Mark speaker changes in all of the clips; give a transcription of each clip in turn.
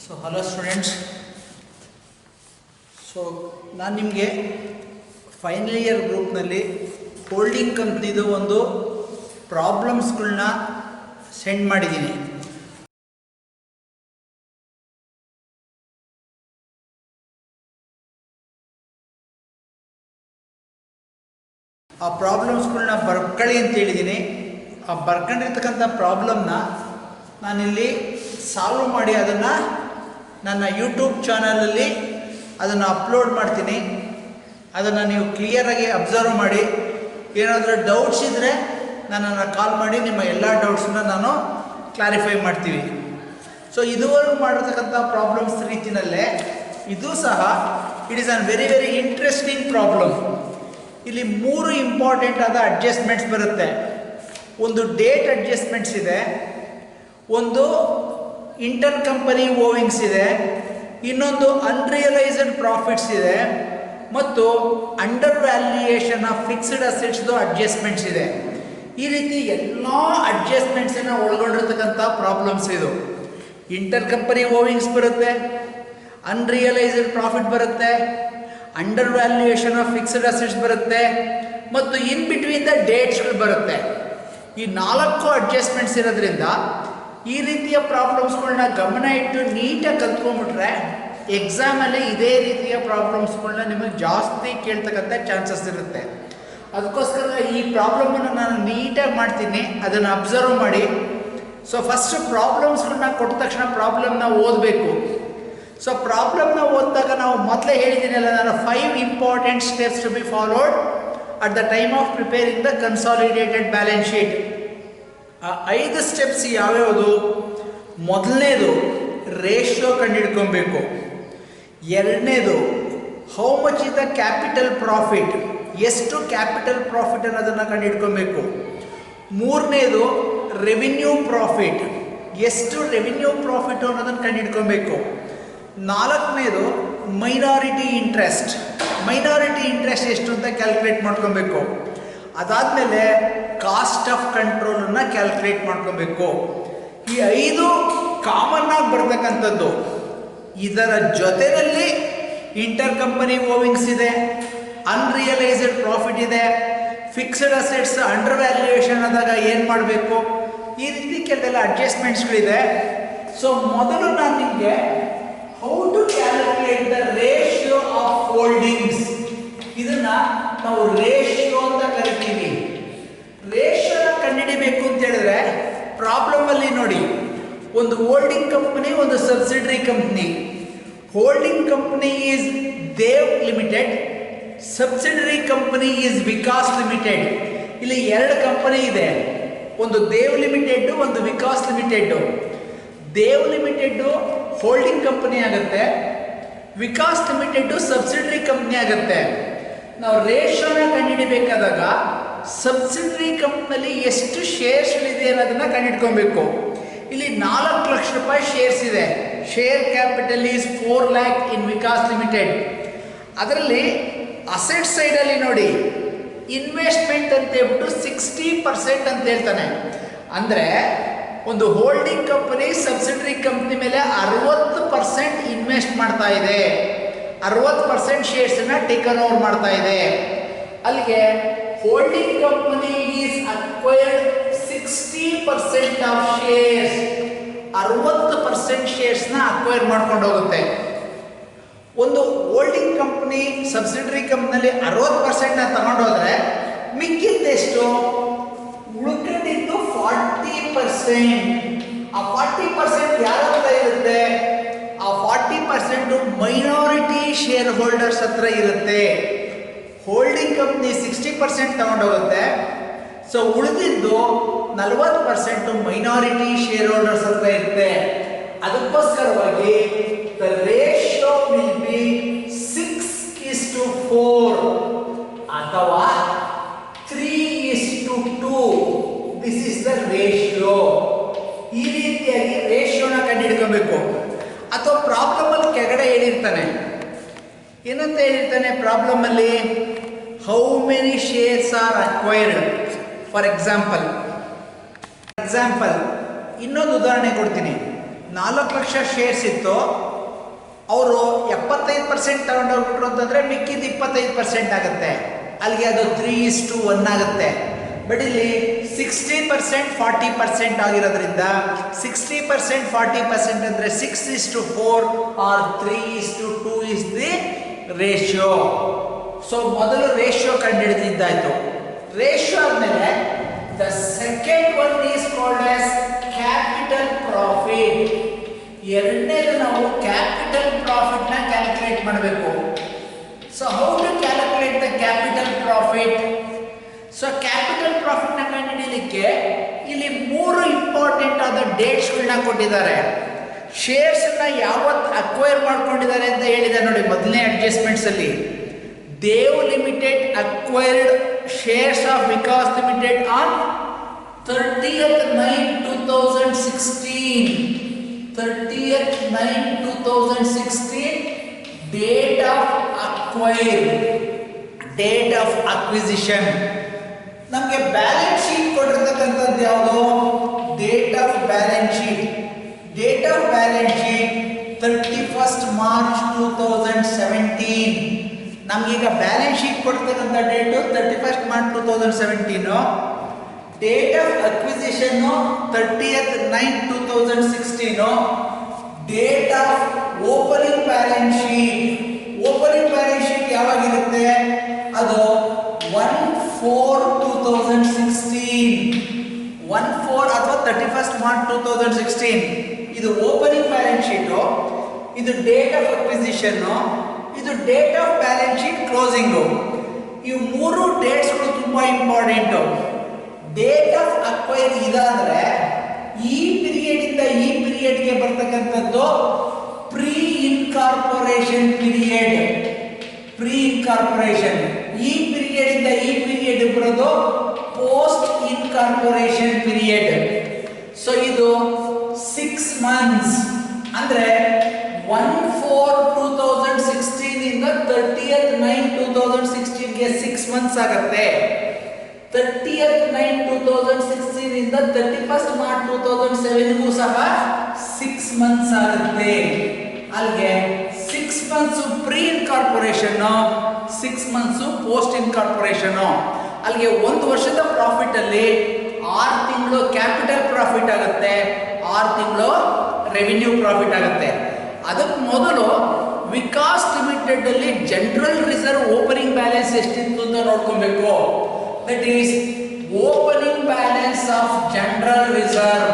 Speaker 1: So hello students. So ನಾನು ನಿಮಗೆ final year ಗ್ರೂಪ್ನಲ್ಲಿ holding ಕಂಪ್ನಿದು ಒಂದು ಪ್ರಾಬ್ಲಮ್ಸ್ಗಳನ್ನ ಸೆಂಡ್ ಮಾಡಿದ್ದೀನಿ. ಆ ಪ್ರಾಬ್ಲಮ್ಸ್ಗಳನ್ನ ಬರ್ಕೊಳ್ಳಿ ಅಂತ ಹೇಳಿದ್ದೀನಿ. ಆ ಬರ್ಕೊಂಡಿರ್ತಕ್ಕಂಥ ಪ್ರಾಬ್ಲಮ್ನ ನಾನಿಲ್ಲಿ ಸಾಲ್ವ್ ಮಾಡಿ ಅದನ್ನು ನನ್ನ ಯೂಟ್ಯೂಬ್ ಚಾನಲಲ್ಲಿ ಅದನ್ನು ಅಪ್ಲೋಡ್ ಮಾಡ್ತೀನಿ. ಅದನ್ನು ನೀವು ಕ್ಲಿಯರಾಗಿ ಅಬ್ಸರ್ವ್ ಮಾಡಿ. ಏನಾದರೂ ಡೌಟ್ಸ್ ಇದ್ದರೆ ನನ್ನನ್ನು ಕಾಲ್ ಮಾಡಿ ನಿಮ್ಮ ಎಲ್ಲ ಡೌಟ್ಸನ್ನ ನಾನು ಕ್ಲಾರಿಫೈ ಮಾಡ್ತೀವಿ. ಸೊ ಇದುವರೆಗೂ ಮಾಡಿರ್ತಕ್ಕಂಥ ಪ್ರಾಬ್ಲಮ್ಸ್ ರೀತಿಯಲ್ಲೇ ಇದು ಸಹ it is an very very interesting problem. ಇಲ್ಲಿ 3 ಇಂಪಾರ್ಟೆಂಟ್ ಆದ ಅಡ್ಜಸ್ಟ್ಮೆಂಟ್ಸ್ ಬರುತ್ತೆ. ಒಂದು ಡೇಟ್ ಅಡ್ಜಸ್ಟ್ಮೆಂಟ್ಸ್ ಇದೆ, ಒಂದು ಇಂಟರ್ ಕಂಪನಿ ಓವಿಂಗ್ಸ್ ಇದೆ, ಇನ್ನೊಂದು ಅನ್ರಿಯಲೈಸ್ಡ್ ಪ್ರಾಫಿಟ್ಸ್ ಇದೆ, ಮತ್ತು ಅಂಡರ್ ವ್ಯಾಲ್ಯೂಯೇಷನ್ ಆಫ್ ಫಿಕ್ಸ್ಡ್ ಅಸೆಟ್ಸ್ದು ಅಡ್ಜಸ್ಟ್ಮೆಂಟ್ಸ್ ಇದೆ. ಈ ರೀತಿ ಎಲ್ಲ ಅಡ್ಜಸ್ಟ್ಮೆಂಟ್ಸನ್ನು ಒಳಗೊಂಡಿರ್ತಕ್ಕಂಥ ಪ್ರಾಬ್ಲಮ್ಸ್ ಇದು. ಇಂಟರ್ ಕಂಪನಿ ಓವಿಂಗ್ಸ್ ಬರುತ್ತೆ, ಅನ್ರಿಯಲೈಸ್ಡ್ ಪ್ರಾಫಿಟ್ ಬರುತ್ತೆ, under valuation of fixed assets ಬರುತ್ತೆ, ಮತ್ತು ಇನ್ ಬಿಟ್ವೀನ್ ದ ಡೇಟ್ಸ್ಗಳು ಬರುತ್ತೆ. ಈ 4 ಅಡ್ಜಸ್ಟ್ಮೆಂಟ್ಸ್ ಇರೋದ್ರಿಂದ ಈ ರೀತಿಯ ಪ್ರಾಬ್ಲಮ್ಸ್ಗಳನ್ನ ಗಮನ ಇಟ್ಟು ನೀಟಾಗಿ ಕಲ್ತ್ಕೊಂಡ್ಬಿಟ್ರೆ ಎಕ್ಸಾಮಲ್ಲಿ ಇದೇ ರೀತಿಯ ಪ್ರಾಬ್ಲಮ್ಸ್ಗಳನ್ನ ನಿಮಗೆ ಜಾಸ್ತಿ ಕೇಳ್ತಕ್ಕಂಥ ಚಾನ್ಸಸ್ ಇರುತ್ತೆ. ಅದಕ್ಕೋಸ್ಕರ ಈ ಪ್ರಾಬ್ಲಮನ್ನು ನಾನು ನೀಟಾಗಿ ಮಾಡ್ತೀನಿ, ಅದನ್ನು ಅಬ್ಸರ್ವ್ ಮಾಡಿ. ಸೊ ಫಸ್ಟ್ ಪ್ರಾಬ್ಲಮ್ಸ್ಗಳನ್ನ ಕೊಟ್ಟ ತಕ್ಷಣ ಪ್ರಾಬ್ಲಮ್ನ ಓದಬೇಕು. ಸೊ ಪ್ರಾಬ್ಲಮ್ನ ಓದಿದಾಗ ನಾವು ಮೊದಲೇ ಹೇಳಿದ್ದೀನಲ್ಲ, ನಾನು 5 important steps to be followed at the time of preparing the consolidated balance sheet. ಆ 5 ಸ್ಟೆಪ್ಸ್ ಯಾವ್ಯಾವುದು? ಮೊದಲನೇದು ರೇಷಿಯೋ ಕಂಡುಹಿಡ್ಕೊಬೇಕು. ಎರಡನೇದು how much is the capital profit, ಎಷ್ಟು ಕ್ಯಾಪಿಟಲ್ ಪ್ರಾಫಿಟ್ ಅನ್ನೋದನ್ನು ಕಂಡುಹಿಡ್ಕೊಬೇಕು. ಮೂರನೇದು ರೆವಿನ್ಯೂ ಪ್ರಾಫಿಟ್, ಎಷ್ಟು ರೆವಿನ್ಯೂ ಪ್ರಾಫಿಟ್ ಅನ್ನೋದನ್ನು ಕಂಡುಹಿಡ್ಕೊಬೇಕು. ನಾಲ್ಕನೇದು ಮೈನಾರಿಟಿ ಇಂಟ್ರೆಸ್ಟ್, ಮೈನಾರಿಟಿ ಇಂಟ್ರೆಸ್ಟ್ ಎಷ್ಟು ಅಂತ ಕ್ಯಾಲ್ಕುಲೇಟ್ ಮಾಡ್ಕೊಬೇಕು. ಅದಾದಮೇಲೆ ಕಾಸ್ಟ್ ಆಫ್ ಕಂಟ್ರೋಲನ್ನು ಕ್ಯಾಲ್ಕುಲೇಟ್ ಮಾಡ್ಕೊಬೇಕು. ಈ 5 ಕಾಮನ್ ಆಗಿ ಬರ್ತಕ್ಕಂಥದ್ದು. ಇದರ ಜೊತೆಯಲ್ಲಿ ಇಂಟರ್ ಕಂಪನಿ ಓವಿಂಗ್ಸ್ ಇದೆ, ಅನ್ರಿಯಲೈಸ್ಡ್ ಪ್ರಾಫಿಟ್ ಇದೆ, ಫಿಕ್ಸ್ಡ್ ಅಸೆಟ್ಸ್ ಅಂಡರ್ ವ್ಯಾಲ್ಯೂಯೇಷನ್ ಆದಾಗ ಏನು ಮಾಡಬೇಕು, ಈ ರೀತಿ ಕೆಲವೆಲ್ಲ ಅಡ್ಜಸ್ಟ್ಮೆಂಟ್ಸ್ಗಳಿದೆ. ಸೊ ಮೊದಲು ನಾನು ನಿಮಗೆ how to calculate the ratio of holdings, ಇದನ್ನ ನಾವು ರೇಷಿಯೋ ಅಂತ ಕರಿತೀವಿ. ರೇಷಿಯೋನ ಕಂಡುಹಿಡಿಬೇಕು ಅಂತ ಹೇಳಿದ್ರೆ ಪ್ರಾಬ್ಲಮ್ ಅಲ್ಲಿ ನೋಡಿ, ಒಂದು ಹೋಲ್ಡಿಂಗ್ ಕಂಪನಿ, ಒಂದು subsidiary company. Holding company is Dev limited, subsidiary company is Vikas limited. ಇಲ್ಲಿ 2 ಕಂಪನಿ ಇದೆ, ಒಂದು ದೇವ್ ಲಿಮಿಟೆಡ್, ಒಂದು Vikas limited. Dev limited holding company ಆಗುತ್ತೆ, ವಿಕಾಸ್ ಲಿಮಿಟೆಡ್ ಸಬ್ಸಿಡರಿ ಕಂಪನಿ ಆಗುತ್ತೆ. ನಾವು ರೇಷಿಯೋನ ಕಂಡುಹಿಡಿಬೇಕಾದಾಗ ಸಬ್ಸಿಡರಿ ಕಂಪ್ನಿಯಲ್ಲಿ ಎಷ್ಟು ಶೇರ್ಸ್ಗಳಿದೆ ಅನ್ನೋದನ್ನು ಕಂಡುಹಿಡ್ಕೊಬೇಕು. ಇಲ್ಲಿ 4 ಲಕ್ಷ ರೂಪಾಯಿ ಶೇರ್ಸ್ ಇದೆ. Share capital is 4 lakh in Vikas limited. ಅದರಲ್ಲಿ ಅಸೆಟ್ ಸೈಡಲ್ಲಿ ನೋಡಿ, ಇನ್ವೆಸ್ಟ್ಮೆಂಟ್ ಅಂತ ಹೇಳ್ಬಿಟ್ಟು 60% ಅಂತ ಹೇಳ್ತಾನೆ. ಅಂದರೆ ಒಂದು ಹೋಲ್ಡಿಂಗ್ ಕಂಪನಿ ಸಬ್ಸಿಡರಿ ಕಂಪ್ನಿ ಮೇಲೆ 60% ಇನ್ವೆಸ್ಟ್ ಮಾಡ್ತಾ ಇದೆ, 60% ಶೇರ್ಸನ್ನು ಟೇಕನ್ ಓವರ್ ಮಾಡ್ತಾ ಇದೆ. ಅಲ್ಲಿಗೆ holding company is acquired 60% of shares, 60% ಶೇರ್ಸ್ನ ಅಕ್ವೈರ್ ಮಾಡ್ಕೊಂಡು ಹೋಗುತ್ತೆ. ಒಂದು ಹೋಲ್ಡಿಂಗ್ ಕಂಪನಿ ಸಬ್ಸಿಡರಿ ಕಂಪ್ನಿಯಲ್ಲಿ 60% ತಗೊಂಡೋದ್ರೆ ಮಿಕ್ಕಿದ್ದೆಷ್ಟು? ಉಳ್ಕೊಂಡಿದ್ದು 40%. ಆ 40% ಯಾರ ಹತ್ರ ಇರುತ್ತೆ? ಆ 40% ಮೈನಾರಿಟಿ ಶೇರ್ ಹೋಲ್ಡರ್ಸ್ ಹತ್ರ ಇರುತ್ತೆ. Holding company 60% ತಗೊಂಡೋಗುತ್ತೆ. ಸೊ ಉಳಿದಿದ್ದು 40% ಮೈನಾರಿಟಿ ಶೇರ್ ಹೋಲ್ಡರ್ಸ್ ಹತ್ರ ಇರುತ್ತೆ. ಅದಕ್ಕೋಸ್ಕರವಾಗಿ ದ ರೇಷಿಯೋ ವಿಲ್ ಬಿ 6:4 ಅಥವಾ 3:2. This is the ratio. ಈ ರೀತಿಯಾಗಿ ರೇಷಿಯೋನ ಕಂಡುಹಿಡ್ಕೊಬೇಕು. ಅಥವಾ ಪ್ರಾಬ್ಲಮಲ್ಲಿ ಕೆಳಗಡೆ ಹೇಳಿರ್ತಾನೆ, ಏನಂತ ಹೇಳಿರ್ತಾನೆ ಪ್ರಾಬ್ಲಮಲ್ಲಿ? How many shares are acquired. For example ಇನ್ನೊಂದು ಉದಾಹರಣೆ ಕೊಡ್ತೀನಿ. 4 ಲಕ್ಷ ಶೇರ್ಸ್ ಇತ್ತು, ಅವರು 75% ತಗೊಂಡೋಗ್ಬಿಟ್ರು ಅಂತಂದರೆ ಮಿಕ್ಕಿದ 25% ಆಗುತ್ತೆ. ಅಲ್ಲಿಗೆ ಅದು 3:1 ಆಗುತ್ತೆ. ಬಟ್ ಇಲ್ಲಿ 60% 40% ಆಗಿರೋದ್ರಿಂದ 60% 40% ಅಂದರೆ 6:4 or 3:2 is the ratio. So ಮೊದಲು ರೇಷಿಯೋ ಕಂಡುಹಿಡಿದಿದ್ದಾಯಿತು. ರೇಷಿಯೋ ಆದಮೇಲೆ the second one is called as capital profit. ಎರಡನೇದು ನಾವು ಕ್ಯಾಪಿಟಲ್ ಪ್ರಾಫಿಟ್ನ ಕ್ಯಾಲ್ಕುಲೇಟ್ ಮಾಡಬೇಕು. So how to calculate the capital profit? So capital ಪ್ರಾಫಿಟ್ನ ಕಂಡುಹಿಡಿಯಲಿಕ್ಕೆ ಇಲ್ಲಿ 3 ಇಂಪಾರ್ಟೆಂಟ್ ಆದ ಡೇಟ್ಸ್ಗಳನ್ನ ಕೊಟ್ಟಿದ್ದಾರೆ. ಶೇರ್ಸನ್ನು ಯಾವತ್ತು ಅಕ್ವೈರ್ ಮಾಡ್ಕೊಂಡಿದ್ದಾರೆ ಅಂತ ಹೇಳಿದೆ ನೋಡಿ ಮೊದಲನೇ ಅಡ್ಜಸ್ಟ್ಮೆಂಟ್ಸಲ್ಲಿ. Dev limited acquired shares of Vikas limited on 30/9/2016. 30/9/2016 date of acquire, date of acquisition. ನಮಗೆ ಬ್ಯಾಲೆನ್ಸ್ ಶೀಟ್ ಕೊಟ್ಟಿರ್ತಕ್ಕಂಥದ್ದು ಯಾವುದು? Date of balance sheet. Date of balance sheet 31st March 2017. ನಮಗೀಗ ಬ್ಯಾಲೆನ್ಸ್ ಶೀಟ್ ಕೊಡ್ತಕ್ಕಂಥ date 31st March 2017. Date of acquisition 30/9/2016. Date of opening balance sheet, opening balance sheet ಯಾವಾಗಿರುತ್ತೆ? ಅದು 1/4/2016. 1/4 ಅಥವಾ 31st March 2016 ಇದು opening balance sheet, ಇದು date of ಅಕ್ವಿಸಿಷನ್ನು, ಇದು date of balance sheet closing. ಇವು 3 ಡೇಟ್ಸ್ಗಳು ತುಂಬ ಇಂಪಾರ್ಟೆಂಟು. ಡೇಟ್ ಆಫ್ ಅಕ್ವೈರ್ ಇದಾದರೆ ಈ ಪೀರಿಯಡಿಂದ ಈ ಪೀರಿಯಡ್ಗೆ ಬರ್ತಕ್ಕಂಥದ್ದು pre incorporation period. Pre incorporation. ಈ ಪೀರಿಯಡಿಂದ ಈ ಪೀರಿಯಡ್ ಬರೋದು ಪೋಸ್ಟ್ ಇನ್ಕಾರ್ಪೊರೇಷನ್ ಪೀರಿಯಡ್. ಸೊ ಇದು 6 months ಅಂದರೆ 1/4/2016 ಇಂದ 30/9/2016ಗೆ 6 months ಆಗುತ್ತೆ. 30/9/2016 ಇಂದ 31st March 2007ಗೂ ಸಹ 6 months ಆಗುತ್ತೆ. ಅಲ್ಲಿಗೆ 6 months pre incorporation, 6 months post incorporation. ಅಲ್ಲಿಗೆ 1 ವರ್ಷದ ಪ್ರಾಫಿಟ್ ಅಲ್ಲಿ 6 ತಿಂಗಳು ಕ್ಯಾಪಿಟಲ್ ಪ್ರಾಫಿಟ್ ಆಗುತ್ತೆ, 6 ತಿಂಗಳು ರೆವಿನ್ಯೂ ಪ್ರಾಫಿಟ್ ಆಗುತ್ತೆ. ಅದಕ್ಕೆ ಮೊದಲು ವಿಕಾಸ್ ಲಿಮಿಟೆಡ್ ಅಲ್ಲಿ ಜನರಲ್ ರಿಸರ್ವ್ ಓಪನಿಂಗ್ ಬ್ಯಾಲೆನ್ಸ್ ಎಷ್ಟಿತ್ತು ಅಂತ ನೋಡ್ಕೊಬೇಕು. That is opening balance of general reserve.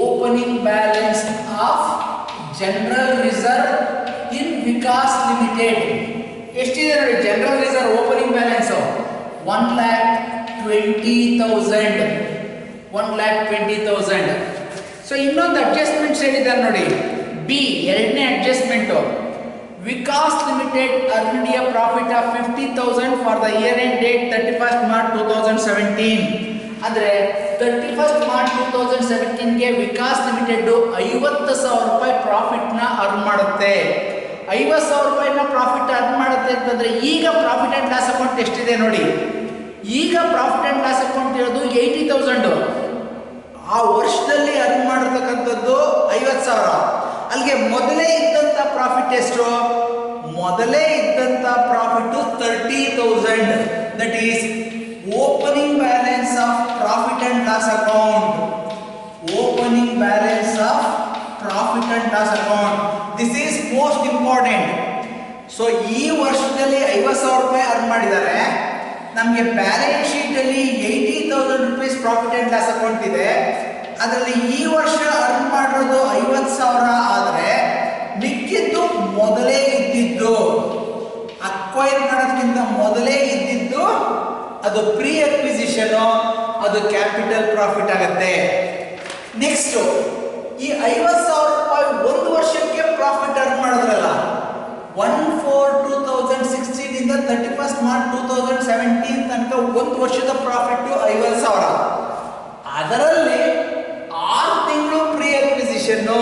Speaker 1: Opening balance of general reserve in Vikas limited ಎಷ್ಟಿದೆ ನೋಡಿ. General reserve opening balance 1,20,000. 1,20,000. So ಇನ್ನೊಂದು ಅಡ್ಜಸ್ಟ್ಮೆಂಟ್ಸ್ ಹೇಳಿದ್ದಾರೆ ನೋಡಿ. ಬಿ ಎರಡನೇ adjustment, Vikas limited earned A profit of 50,000 for the year end date 31st March 2017. ಅಂದರೆ 31st March 2017ಗೆ Vikas limited 50,000 ರೂಪಾಯಿ ಪ್ರಾಫಿಟ್ನ earn ಮಾಡುತ್ತೆ. 50,000 ರೂಪಾಯಿನ ಪ್ರಾಫಿಟ್ ಅರ್ನ್ ಮಾಡುತ್ತೆ ಅಂತಂದರೆ ಈಗ ಪ್ರಾಫಿಟ್ ಆ್ಯಂಡ್ ಲಾಸ್ ಅಕೌಂಟ್ ಎಷ್ಟಿದೆ ನೋಡಿ. ಈಗ ಪ್ರಾಫಿಟ್ ಆ್ಯಂಡ್ ಲಾಸ್ ಅಕೌಂಟ್ ಇರೋದು 80,000. ಆ ವರ್ಷದಲ್ಲಿ ಅರ್ನ್ ಮಾಡಿರ್ತಕ್ಕಂಥದ್ದು 50,000. ಅಲ್ಲಿಗೆ ಮೊದಲೇ ಇದ್ದಂಥ ಪ್ರಾಫಿಟ್ ಎಷ್ಟು? ಮೊದಲೇ ಇದ್ದಂಥ profit 30,000. That is opening balance of profit and loss account. Opening balance of profit and loss account. This is most important. So ಈ ವರ್ಷದಲ್ಲಿ 50,000 ರೂಪಾಯಿ ಅರ್ನ್ ಮಾಡಿದ್ದಾರೆ. ನಮಗೆ ಬ್ಯಾಲೆನ್ಸ್ ಶೀಟಲ್ಲಿ 80,000 rupees profit and loss account ಇದೆ. ಅದರಲ್ಲಿ ಈ ವರ್ಷ ಅರ್ನ್ ಮಾಡಿರೋದು 50,000 ಆದರೆ ಮಿಕ್ಕಿದ್ದು ಮೊದಲೇ ಇದ್ದಿದ್ದು, ಅಕ್ವೈರ್ ಮಾಡೋದಕ್ಕಿಂತ ಮೊದಲೇ ಇದ್ದಿದ್ದು ಅದು ಪ್ರೀ ಅಕ್ವಿಸಿಷನು, ಅದು ಕ್ಯಾಪಿಟಲ್ ಪ್ರಾಫಿಟ್ ಆಗುತ್ತೆ. ನೆಕ್ಸ್ಟು ಈ 50,000 ರೂಪಾಯಿ 1 ವರ್ಷಕ್ಕೆ ಪ್ರಾಫಿಟ್ ಅರ್ನ್ ಮಾಡಿದ್ರಲ್ಲ, 1/4/2016 ಇಂದ 31st March 2017 ತನಕ 1 ವರ್ಷದ ಪ್ರಾಫಿಟ್ಟು 50,000. ಅದರಲ್ಲಿ 6 ತಿಂಗಳು ಪ್ರೀ ಅಕ್ವಿಸಿಷನ್ನು,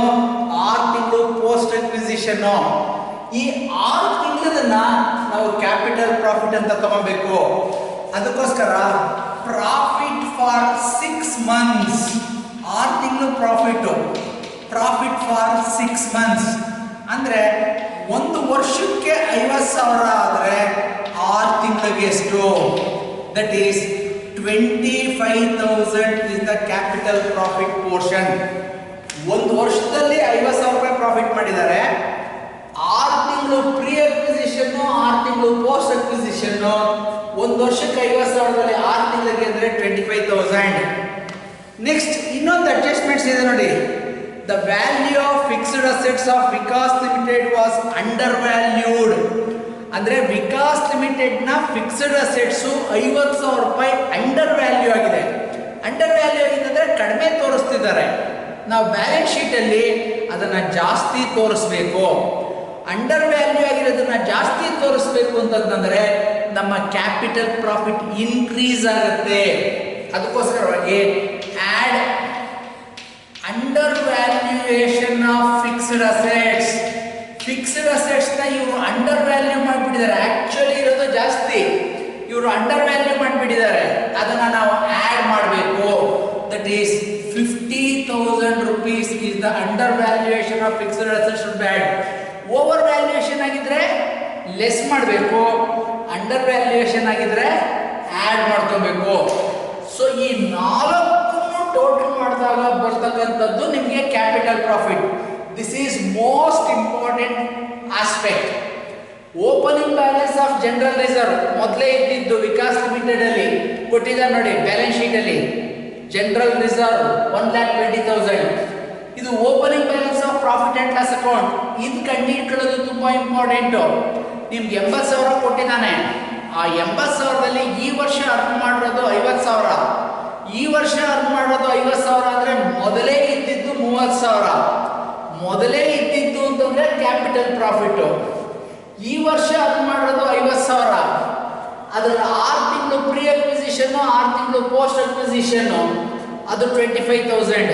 Speaker 1: 6 ತಿಂಗಳು ಪೋಸ್ಟ್ ಅಕ್ವಿಸಿಷನ್ನು. ಈ 6 ತಿಂಗಳನ್ನ ನಾವು ಕ್ಯಾಪಿಟಲ್ ಪ್ರಾಫಿಟ್ ಅಂತ ತಗೋಬೇಕು. ಅದಕ್ಕೋಸ್ಕರ ಪ್ರಾಫಿಟ್ ಫಾರ್ 6 months, 6 ತಿಂಗಳು ಪ್ರಾಫಿಟ್ಟು ಪ್ರಾಫಿಟ್ ಫಾರ್ 6 months. ಅಂದರೆ ಒಂದು ವರ್ಷಕ್ಕೆ 50,000 ಆದರೆ 6 ತಿಂಗಳಿಗೆ ಎಷ್ಟು? That is 25,000 is the capital profit portion. ಒಂದು ವರ್ಷದಲ್ಲಿ 50,000 ರೂಪಾಯಿ ಪ್ರಾಫಿಟ್ ಮಾಡಿದ್ದಾರೆ. 6 ತಿಂಗಳು ಪ್ರೀ ಅಕ್ವಿಸಿಷನ್, 6 ತಿಂಗಳು ಪೋಸ್ಟ್ ಅಕ್ವಿಸಿಷನ್. ಒಂದು ವರ್ಷಕ್ಕೆ 50,000ದಲ್ಲಿ 6 ತಿಂಗಳಿಗೆ ಅಂದರೆ 25,000. ನೆಕ್ಸ್ಟ್ ಇನ್ನೊಂದು ಅಡ್ಜಸ್ಟ್ಮೆಂಟ್ಸ್ ಇದೆ ನೋಡಿ. The value of fixed assets of Vikas limited was under valued. ಅಂದರೆ ವಿಕಾಸ್ ಲಿಮಿಟೆಡ್ನ ಫಿಕ್ಸ್ಡ್ ಅಸೆಟ್ಸು 50,000 ರೂಪಾಯಿ ಅಂಡರ್ ವ್ಯಾಲ್ಯೂ ಆಗಿದೆ. ಅಂಡರ್ ವ್ಯಾಲ್ಯೂ ಆಗಿದೆ ಅಂದರೆ ಕಡಿಮೆ ತೋರಿಸ್ತಿದ್ದಾರೆ. ನಾವು ಬ್ಯಾಲೆನ್ಸ್ ಶೀಟಲ್ಲಿ ಅದನ್ನು ಜಾಸ್ತಿ ತೋರಿಸ್ಬೇಕು. ಅಂಡರ್ ವ್ಯಾಲ್ಯೂ ಆಗಿರೋದನ್ನ ಜಾಸ್ತಿ ತೋರಿಸ್ಬೇಕು ಅಂತಂದರೆ ನಮ್ಮ ಕ್ಯಾಪಿಟಲ್ ಪ್ರಾಫಿಟ್ ಇನ್ಕ್ರೀಸ್ ಆಗುತ್ತೆ. ಅದಕ್ಕೋಸ್ಕರವಾಗಿ add under valuation of fixed assets. Fixed ಅಸೆಟ್ಸ್ನ ಇವರು ಅಂಡರ್ ವ್ಯಾಲ್ಯೂ ಮಾಡಿಬಿಟ್ಟಿದ್ದಾರೆ. ಆ್ಯಕ್ಚುಲಿ ಇರೋದು ಜಾಸ್ತಿ, ಇವರು ಅಂಡರ್ ವ್ಯಾಲ್ಯೂ ಮಾಡಿಬಿಟ್ಟಿದ್ದಾರೆ. ಅದನ್ನು ನಾವು ಆ್ಯಡ್ ಮಾಡಬೇಕು. That is 50,000 rupees is the under valuation of fixed assets should be added. Over valuation ಆಗಿದ್ರೆ ಲೆಸ್ ಮಾಡಬೇಕು, ಅಂಡರ್ ವ್ಯಾಲ್ಯೂಯೇಷನ್ ಆಗಿದ್ರೆ ಆ್ಯಡ್ ಮಾಡ್ಕೋಬೇಕು. ಸೊ ಈ 4 ಟೋಟಲ್ ಮಾಡಿದಾಗ ಬರ್ತಕ್ಕಂಥದ್ದು ನಿಮಗೆ capital profit. This is most important aspect. Opening balance of general reserve ಮೊದಲೇ ಇದ್ದಿದ್ದು ವಿಕಾಸ್ ಲಿಮಿಟೆಡ್ ಅಲ್ಲಿ ಕೊಟ್ಟಿದ್ದಾರೆ ನೋಡಿ ಬ್ಯಾಲೆನ್ಸ್ ಶೀಟಲ್ಲಿ. General reserve 1,20,000. ಇದು opening balance of profit and loss account. ಇದು ಕಂಡುಹಿಡ್ಕೊಳ್ಳೋದು ತುಂಬ ಇಂಪಾರ್ಟೆಂಟು. ನಿಮ್ಗೆ 80,000 ಕೊಟ್ಟಿದ್ದಾನೆ. ಆ 80,000ದಲ್ಲಿ ಈ ವರ್ಷ ಅರ್ನ್ ಮಾಡಿರೋದು 50,000. ಈ ವರ್ಷ ಅರ್ನ್ ಮಾಡೋದು 50,000 ಅಂದರೆ ಮೊದಲೇ ಇದ್ದಿದ್ದು 30,000. ಮೊದಲೇ ಇದ್ದಿದ್ದು ಅಂತಂದರೆ ಕ್ಯಾಪಿಟಲ್ ಪ್ರಾಫಿಟ್ಟು. ಈ ವರ್ಷ ಅರ್ನ್ ಮಾಡೋದು 50,000. ಅದರ 6 ತಿಂಗಳು ಪ್ರೀ ಅಕ್ವಿಸಿಷನ್ನು, 6 ತಿಂಗಳು ಪೋಸ್ಟ್ ಅಕ್ವಿಸಿಷನ್ನು, ಅದು 25,000.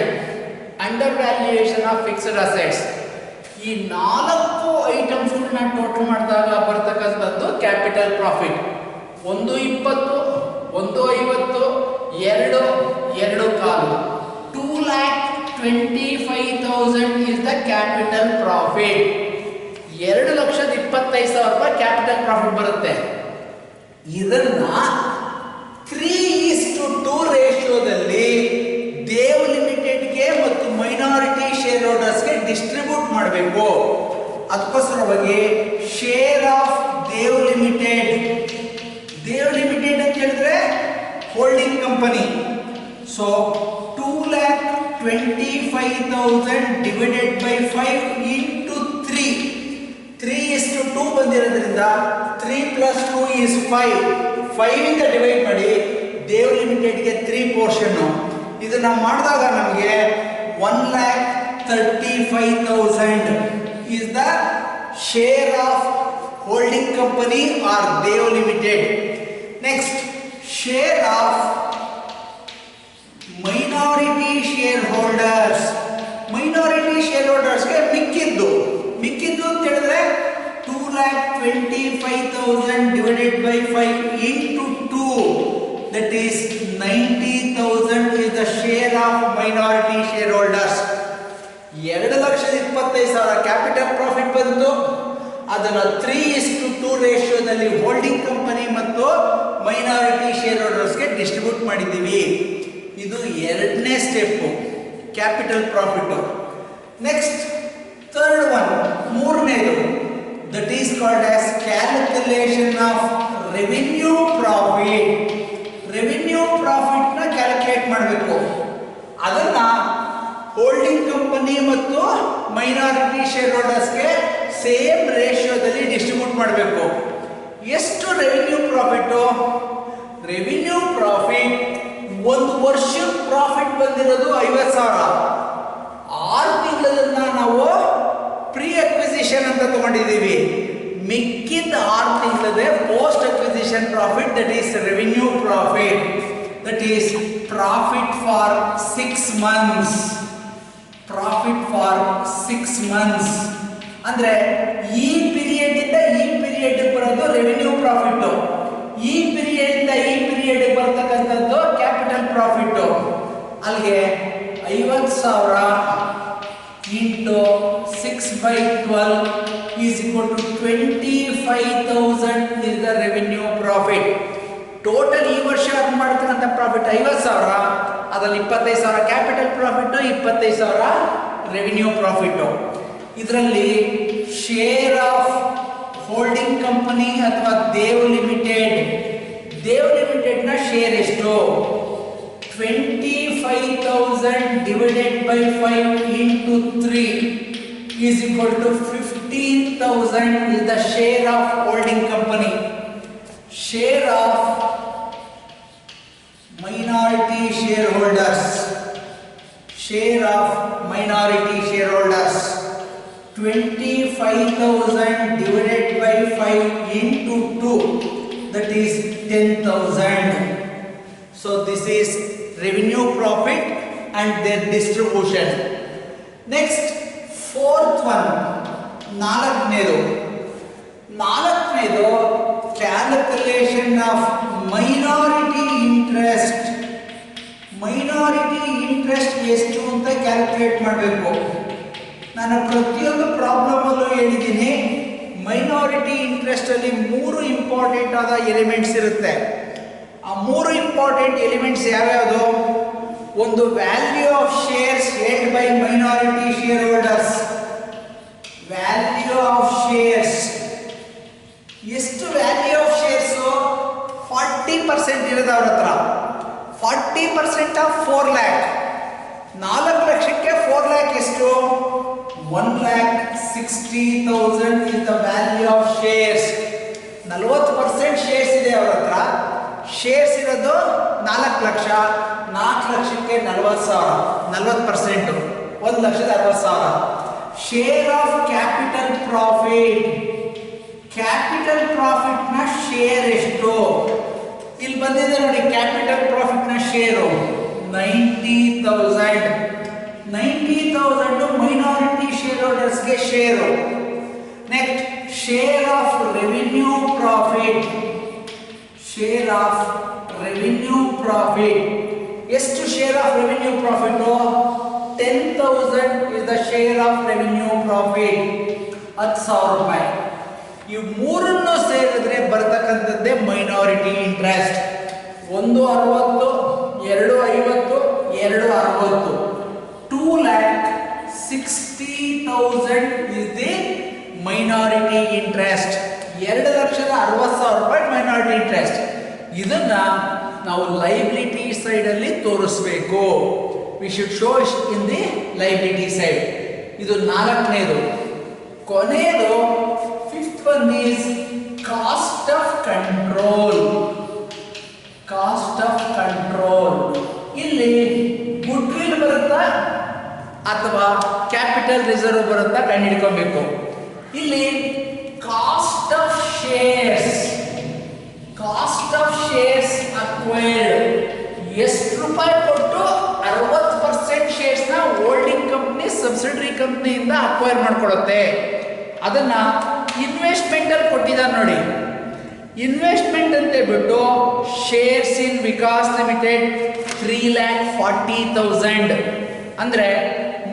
Speaker 1: Under valuation of fixed assets. ಈ 4 ಐಟಮ್ಸ್ಗಳನ್ನ ಟೋಟಲ್ ಮಾಡಿದಾಗ ಬರ್ತಕ್ಕಂಥದ್ದು capital profit. 120, 150, 2.25. 2,25,000 is the capital profit. 2,25,000 ರೂಪಾಯಿ ಕ್ಯಾಪಿಟಲ್ ಪ್ರಾಫಿಟ್ ಬರುತ್ತೆ. ಇದನ್ನ 3:2 ರೇಷಿಯೋದಲ್ಲಿ ದೇವ್ ಲಿಮಿಟೆಡ್ಗೆ ಮತ್ತು ಮೈನಾರಿಟಿ ಶೇರ್ ಹೋಲ್ಡರ್ಸ್ಗೆ ಡಿಸ್ಟ್ರಿಬ್ಯೂಟ್ ಮಾಡಬೇಕು. ಅದಕ್ಕೋಸ್ಕರವಾಗಿ share of Dev limited. Dev limited ಅಂತ ಹೇಳಿದ್ರೆ holding company. So 2,25,000 divided by 5 into 3. 3:2 ಬಂದಿರೋದ್ರಿಂದ 3 + 2 is 5. 5 ಇಂದ ಡಿವೈಡ್ ಮಾಡಿ ದೇವ್ ಲಿಮಿಟೆಡ್ಗೆ 3 ಪೋರ್ಷನ್ನು. ಇದನ್ನ ಮಾಡಿದಾಗ ನಮಗೆ 1,35,000 is the share of holding company or Dev Limited. Next, share of minority shareholders. Minority shareholdersಗೆ ಮಿಕ್ಕಿದ್ದು ಅಂತ ಹೇಳಿದ್ರೆ 2,25,000 divided by 5 into 2. That is 90,000 is the share of minority shareholders. 2,25,000 capital profit ಬಂತು. ಅದನ್ನು 3:2 ರೇಷಿಯೋದಲ್ಲಿ ಹೋಲ್ಡಿಂಗ್ ಕಂಪನಿ ಮತ್ತು ಮೈನಾರಿಟಿ ಶೇರ್ ಹೋಲ್ಡರ್ಸ್ಗೆ distribute ಮಾಡಿದ್ದೀವಿ. ಇದು 2ನೇ step capital profit. Next third one, 3ನೇದು, that is called as calculation of revenue profit. Revenue ಪ್ರಾಫಿಟ್ನ ಕ್ಯಾಲ್ಕುಲೇಟ್ ಮಾಡಬೇಕು. ಅದನ್ನು ಹೋಲ್ಡಿಂಗ್ ಕಂಪನಿ ಮತ್ತು ಮೈನಾರಿಟಿ ಶೇರ್ ಹೋಲ್ಡರ್ಸ್ಗೆ ಸೇಮ್ ರೇಷಿಯೋದಲ್ಲಿ ಡಿಸ್ಟ್ರಿಬ್ಯೂಟ್ ಮಾಡಬೇಕು. ಎಷ್ಟು ರೆವಿನ್ಯೂ ಪ್ರಾಫಿಟ್ಟು? ರೆವಿನ್ಯೂ ಪ್ರಾಫಿಟ್ ಒಂದು ವರ್ಷಕ್ಕೆ ಪ್ರಾಫಿಟ್ ಬಂದಿರೋದು 50,000. 6 ತಿಂಗಳನ್ನ ನಾವು ಪ್ರೀ ಅಕ್ವಿಸಿಷನ್ ಅಂತ ತಗೊಂಡಿದ್ದೀವಿ. ಮಿಕ್ಕಿದ 6 ತಿಂಗಳದೇ post acquisition profit, that is revenue profit. That is profit for 6 months. Profit for 6 months ಅಂದರೆ ಈ ಪೀರಿಯಡ್ ಇಂದ ಈ ಪೀರಿಯಡ್ ಬರೋದು ರೆವಿನ್ಯೂ ಪ್ರಾಫಿಟ್. ಈ ಪೀರಿಯಡ್ ಇಂದ ಈ ಪೀರಿಯಡ್ ಬರ್ತಕ್ಕಂಥದ್ದು ಕ್ಯಾಪಿಟಲ್ ಪ್ರಾಫಿಟ್. ಅಲ್ಲಿಗೆ 50,000 into 6/12 is equal to 25,000 is the revenue profit. Total ಈ ವರ್ಷ ಅರ್ನ್ ಮಾಡ್ತಕ್ಕಂಥ ಪ್ರಾಫಿಟ್ 50,000, ಅದರಲ್ಲಿ 25,000 ಕ್ಯಾಪಿಟಲ್ ಪ್ರಾಫಿಟ್, 25,000 ರೆವಿನ್ಯೂ ಪ್ರಾಫಿಟ್. ಇದರಲ್ಲಿ ಶೇರ್ ಆಫ್ ಹೋಲ್ಡಿಂಗ್ ಕಂಪನಿ ಅಥವಾ ದೇವ್ ಲಿಮಿಟೆಡ್ನ ಶೇರ್ ಎಷ್ಟು? 25,000 divided by 5 into 3 is equal to 15,000 is the share of holding company. Share of minority shareholders. Share of minority shareholders. 25,000 divided by 5 into 2, that is 10,000. So this is revenue profit and their distribution. Next, fourth one, ನಾಲ್ಕನೇದು calculation of minority interest. Minority interest ಎಷ್ಟು ಅಂತ calculate ಮಾಡಬೇಕು. ನಾನು ಪ್ರತಿಯೊಂದು ಪ್ರಾಬ್ಲಮಲ್ಲೂ ಹೇಳಿದ್ದೀನಿ, minority interest ಅಲ್ಲಿ 3 important ಆದ elements ಇರುತ್ತೆ. ಆ 3 ಇಂಪಾರ್ಟೆಂಟ್ ಎಲಿಮೆಂಟ್ಸ್ ಯಾವ್ಯಾವುದು? ಒಂದು, value of shares held by minority share holders. Value of shares ಎಷ್ಟು? ವ್ಯಾಲ್ಯೂ ಆಫ್ ಶೇರ್ಸ್ 40% ಇರೋದು ಅವ್ರ ಹತ್ರ. 40% ಆಫ್ 4 lakh. 4 ಲಕ್ಷಕ್ಕೆ 4 lakh ಎಷ್ಟು? 1,60,000 is the value of shares. 40% shares ಇದೆ ಅವ್ರ ಹತ್ರ. ಶೇರ್ಸ್ ಇರೋದು 4 ಲಕ್ಷ. 4 ಲಕ್ಷಕ್ಕೆ 40,000, 40%, 1,60,000. Share of capital profit. Capital profit ನ ಶೇರ್ ಎಷ್ಟು? ಇಲ್ಲಿ ಬಂದಿದೆ ನೋಡಿ, ಕ್ಯಾಪಿಟಲ್ ಪ್ರಾಫಿಟ್ ನ ಶೇರು 90,000. 90,000 ಮೈನಾರಿಟಿ ಶೇರ್ ಹೋಲ್ಡರ್ಸ್ಗೆ share. Next, share of revenue profit. Share of revenue profit ಎಷ್ಟು? Share of revenue profit 10,000 is the share of revenue profit. 10,000 ರೂಪಾಯಿ. ಇವು ಮೂರನ್ನು ಸೇರಿದ್ರೆ ಬರ್ತಕ್ಕಂಥದ್ದೇ minority interest. 160, 250, 260. 2,60,000 is the minority interest. 2,60,000 ರೂಪಾಯಿ minority interest. ಇದನ್ನ ನಾವು liability side ಅಲ್ಲಿ ತೋರಿಸಬೇಕು. We should show in the liability side. ಇದು 4ನೇದು. ಕೊನೆಯದು 5th one is cost of control. Cost of control ಇಲ್ಲಿ ಗುಡ್ ವಿಲ್ ಬರುತ್ತಾ ಅಥವಾ ಕ್ಯಾಪಿಟಲ್ ರಿಸರ್ವ್ ಬರುತ್ತಾ ಕಂಡುಹಿಡ್ಕೊಬೇಕು. ಇಲ್ಲಿ cost of shares. Cost of shares acquired. ಎಷ್ಟು ರೂಪಾಯಿ ಕೊಟ್ಟು 60% ಶೇರ್ಸ್ ನ ಹೋಲ್ಡಿಂಗ್ ಕಂಪನಿ ಸಬ್ಸಿಡರಿ ಕಂಪನಿಯಿಂದ ಅಕ್ವೈರ್ ಮಾಡ್ಕೊಳುತ್ತೆ. ಅದನ್ನ ಇನ್ವೆಸ್ಟ್ಮೆಂಟ್ ಅಲ್ಲಿ ಕೊಟ್ಟಿದ್ದಾರೆ ನೋಡಿ. ಇನ್ವೆಸ್ಟ್ಮೆಂಟ್ ಅಂತ ಹೇಳ್ಬಿಟ್ಟು ಶೇರ್ಸ್ ಇನ್ ವಿಕಾಸ್ ಲಿಮಿಟೆಡ್ 3,40,000 ಅಂದ್ರೆ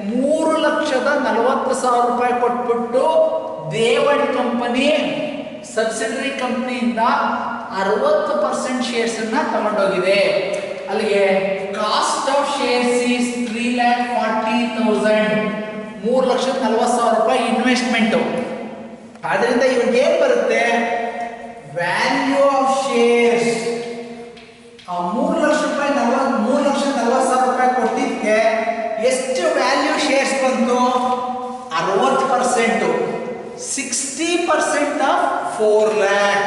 Speaker 1: 3,40,000 ರೂಪಾಯಿ ಕೊಟ್ಬಿಟ್ಟು ದೇವಣ್ ಕಂಪನಿ ಸಬ್ಸಿಡರಿ ಕಂಪನಿಯಿಂದ 60% ಶೇರ್ಸ್ ಅನ್ನ ತಗೊಂಡೋಗಿದೆ. ಅಲ್ಲಿಗೆ ಕಾಸ್ಟ್ ಆಫ್ ಶೇರ್ಸ್ ಈಸ್ 3,40,000. 3,40,000 ರೂಪಾಯಿ ಇನ್ವೆಸ್ಟ್ಮೆಂಟ್. ಆದ್ರಿಂದ ಇವ್ರಿಗೆ ಏನ್ ಬರುತ್ತೆ? Value of shares. ಆ 3,40,000 ರೂಪಾಯಿ ಕೊಟ್ಟಿದ್ದಕ್ಕೆ ಎಷ್ಟು ವ್ಯಾಲ್ಯೂ ಶೇರ್ಸ್ ಬಂತು? 60%. 60% ಆಫ್ 4 lakh.